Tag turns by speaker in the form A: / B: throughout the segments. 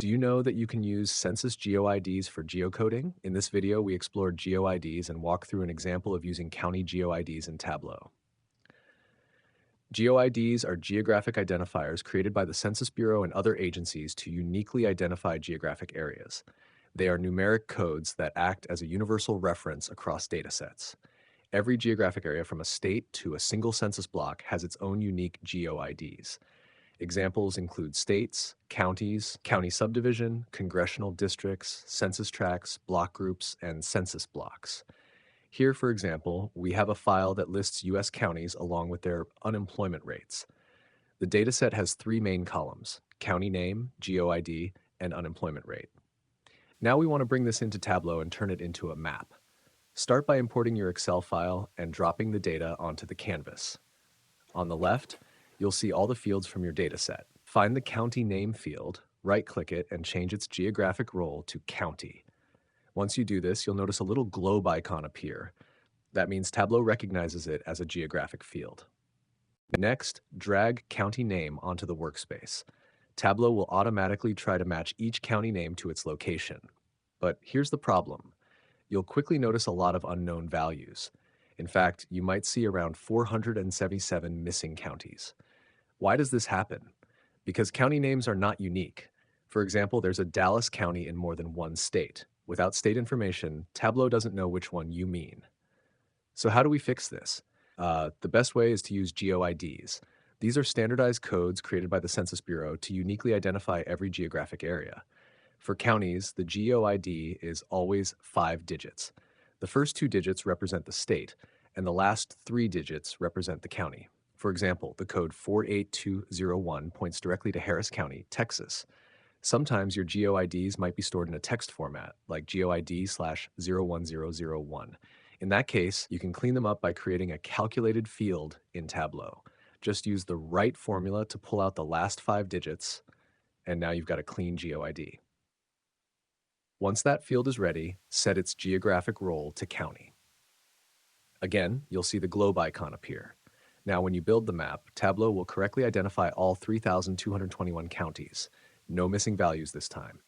A: Do you know that you can use Census GEO IDs for geocoding? In this video, we explored GeoIDs and walk through an example of using county GeoIDs in Tableau. GeoIDs are geographic identifiers created by the Census Bureau and other agencies to uniquely identify geographic areas. They are numeric codes that act as a universal reference across datasets. Every geographic area from a state to a single census block has its own unique GeoIDs. Examples include states, counties, county subdivision, congressional districts, census tracts, block groups, and census blocks. Here, for example, we have a file that lists U.S. counties along with their unemployment rates. The dataset has three main columns: county name, GeoID, and unemployment rate. Now we want to bring this into Tableau and turn it into a map. Start by importing your Excel file and dropping the data onto the canvas. On the left, you'll see all the fields from your dataset. Find the county name field, right-click it, and change its geographic role to county. Once you do this, you'll notice a little globe icon appear. That means Tableau recognizes it as a geographic field. Next, drag county name onto the workspace. Tableau will automatically try to match each county name to its location. But here's the problem. You'll quickly notice a lot of unknown values. In fact, you might see around 477 missing counties. Why does this happen? Because county names are not unique. For example, there's a Dallas County in more than one state. Without state information, Tableau doesn't know which one you mean. So how do we fix this? The best way is to use GeoIDs. These are standardized codes created by the Census Bureau to uniquely identify every geographic area. For counties, the GeoID is always 5 digits. The first 2 digits represent the state, and the last 3 digits represent the county. For example, the code 48201 points directly to Harris County, Texas. Sometimes your GeoIDs might be stored in a text format, like GeoID/01001. In that case, you can clean them up by creating a calculated field in Tableau. Just use the right formula to pull out the last 5 digits, and now you've got a clean GeoID. Once that field is ready, set its geographic role to county. Again, you'll see the globe icon appear. Now, when you build the map, Tableau will correctly identify all 3,221 counties. No missing values this time.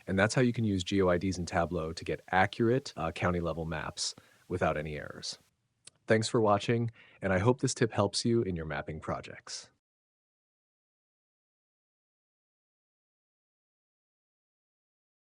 A: And that's how you can use GeoIDs in Tableau to get accurate county-level maps without any errors. Thanks for watching, and I hope this tip helps you in your mapping projects.